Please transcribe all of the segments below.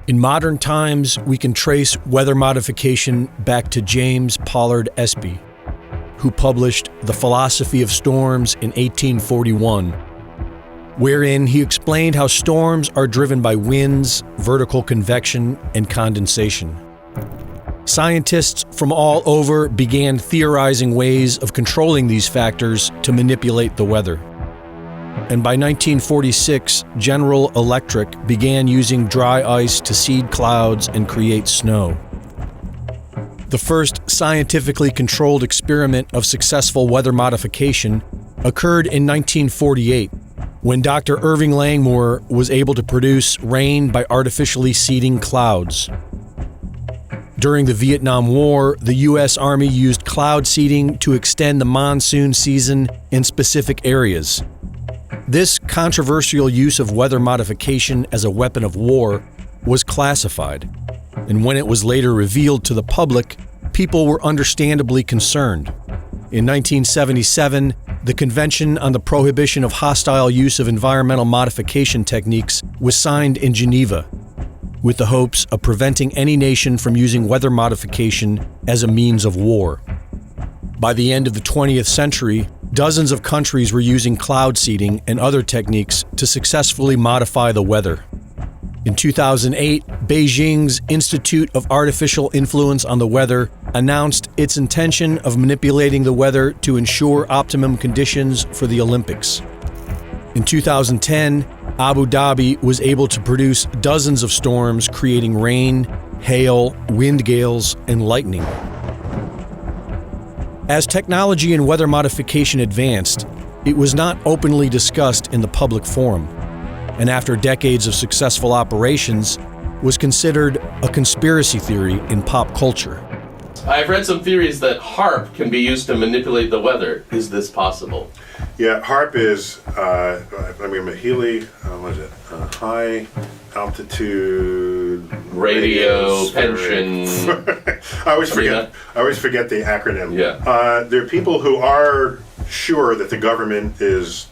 In modern times, we can trace weather modification back to James Pollard Espy, who published The Philosophy of Storms in 1841, wherein he explained how storms are driven by winds, vertical convection, and condensation. Scientists from all over began theorizing ways of controlling these factors to manipulate the weather. And by 1946, General Electric began using dry ice to seed clouds and create snow. The first scientifically controlled experiment of successful weather modification occurred in 1948, when Dr. Irving Langmuir was able to produce rain by artificially seeding clouds. During the Vietnam War, the U.S. Army used cloud seeding to extend the monsoon season in specific areas. This controversial use of weather modification as a weapon of war was classified, and when it was later revealed to the public, people were understandably concerned. In 1977, the Convention on the Prohibition of Hostile Use of Environmental Modification Techniques was signed in Geneva, with the hopes of preventing any nation from using weather modification as a means of war. By the end of the 20th century, dozens of countries were using cloud seeding and other techniques to successfully modify the weather. In 2008, Beijing's Institute of Artificial Influence on the Weather announced its intention of manipulating the weather to ensure optimum conditions for the Olympics. In 2010, Abu Dhabi was able to produce dozens of storms, creating rain, hail, wind gales, and lightning. As technology and weather modification advanced, it was not openly discussed in the public forum, and after decades of successful operations, was considered a conspiracy theory in pop culture. I've read some theories that HAARP can be used to manipulate the weather. Is this possible? Yeah, HAARP is, high altitude radio pension. I always forget the acronym. Yeah. There are people who are sure that the government is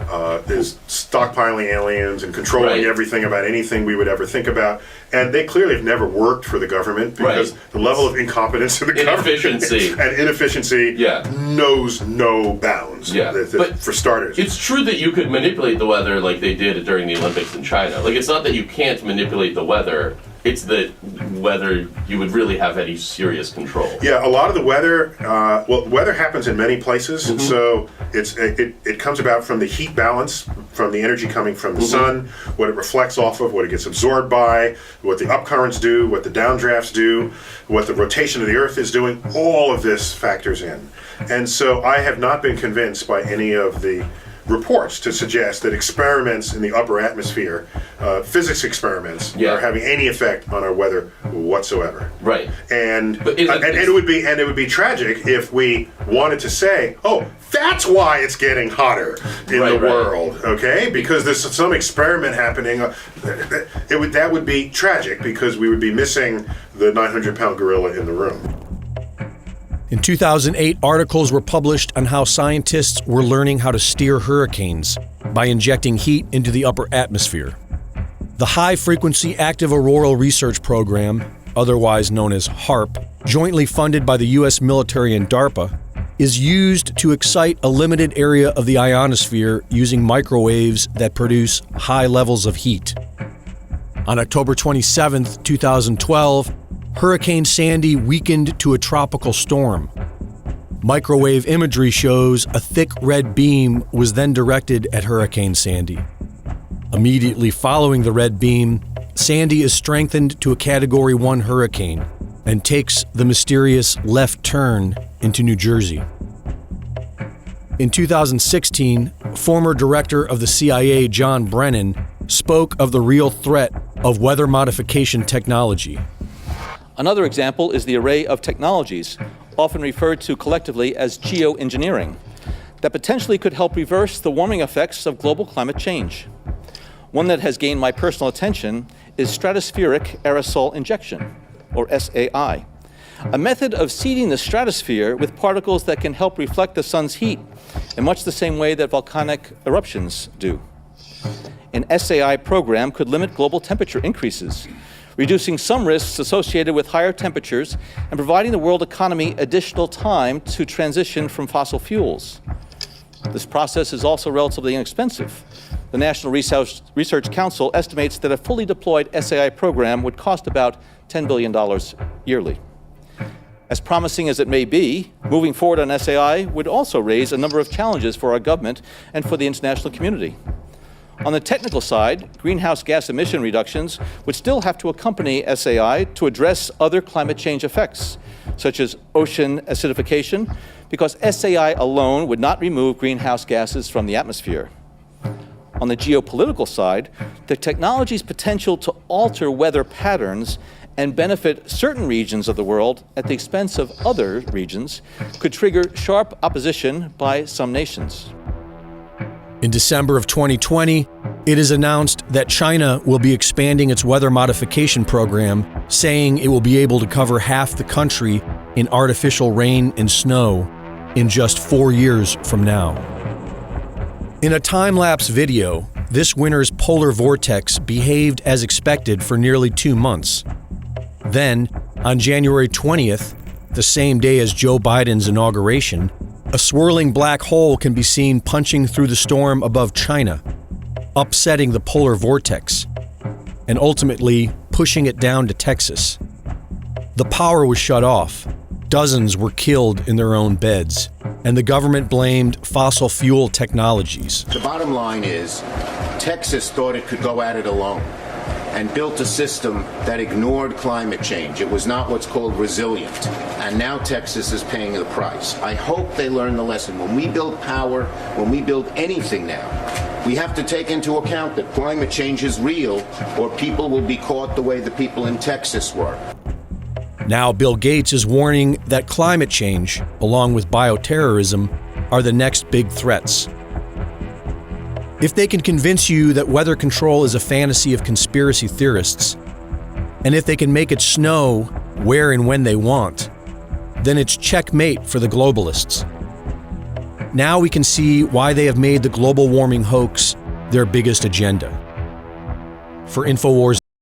stockpiling aliens and controlling everything about anything we would ever think about. And they clearly have never worked for the government because the level of incompetence of the government and inefficiency knows no bounds, but for starters. It's true that you could manipulate the weather like they did during the Olympics in China. Like, it's not that you can't manipulate the weather. It's that whether you would really have any serious control. Yeah, a lot of the weather, weather happens in many places, so it comes about from the heat balance, from the energy coming from the sun, what it reflects off of, what it gets absorbed by, what the upcurrents do, what the downdrafts do, what the rotation of the Earth is doing. All of this factors in. And so I have not been convinced by any of the reports to suggest that experiments in the upper atmosphere, physics experiments, are having any effect on our weather whatsoever. Right. And it would be tragic if we wanted to say, oh, that's why it's getting hotter in the world, okay? Because there's some experiment happening. That would be tragic because we would be missing the 900-pound gorilla in the room. In 2008, articles were published on how scientists were learning how to steer hurricanes by injecting heat into the upper atmosphere. The High Frequency Active Auroral Research Program, otherwise known as HAARP, jointly funded by the U.S. military and DARPA, is used to excite a limited area of the ionosphere using microwaves that produce high levels of heat. On October 27, 2012, Hurricane Sandy weakened to a tropical storm. Microwave imagery shows a thick red beam was then directed at Hurricane Sandy. Immediately following the red beam, Sandy is strengthened to a Category 1 hurricane and takes the mysterious left turn into New Jersey. In 2016, former director of the CIA, John Brennan, spoke of the real threat of weather modification technology. Another example is the array of technologies, often referred to collectively as geoengineering, that potentially could help reverse the warming effects of global climate change. One that has gained my personal attention is stratospheric aerosol injection, or SAI, a method of seeding the stratosphere with particles that can help reflect the sun's heat in much the same way that volcanic eruptions do. an SAI program could limit global temperature increases, reducing some risks associated with higher temperatures and providing the world economy additional time to transition from fossil fuels. This process is also relatively inexpensive. The National Research Council estimates that a fully deployed SAI program would cost about $10 billion yearly. As promising as it may be, moving forward on SAI would also raise a number of challenges for our government and for the international community. On the technical side, greenhouse gas emission reductions would still have to accompany SAI to address other climate change effects, such as ocean acidification, because SAI alone would not remove greenhouse gases from the atmosphere. On the geopolitical side, the technology's potential to alter weather patterns and benefit certain regions of the world at the expense of other regions could trigger sharp opposition by some nations. In December of 2020, it is announced that China will be expanding its weather modification program, saying it will be able to cover half the country in artificial rain and snow in just 4 years from now. In a time-lapse video, this winter's polar vortex behaved as expected for nearly 2 months. Then, on January 20th, the same day as Joe Biden's inauguration, a swirling black hole can be seen punching through the storm above China, upsetting the polar vortex, and ultimately pushing it down to Texas. The power was shut off, dozens were killed in their own beds, and the government blamed fossil fuel technologies. The bottom line is, Texas thought it could go at it alone and built a system that ignored climate change. It was not what's called resilient. And now Texas is paying the price. I hope they learn the lesson. When we build power, when we build anything now, we have to take into account that climate change is real, or people will be caught the way the people in Texas were. Now Bill Gates is warning that climate change, along with bioterrorism, are the next big threats. If they can convince you that weather control is a fantasy of conspiracy theorists, and if they can make it snow where and when they want, then it's checkmate for the globalists. Now we can see why they have made the global warming hoax their biggest agenda. For InfoWars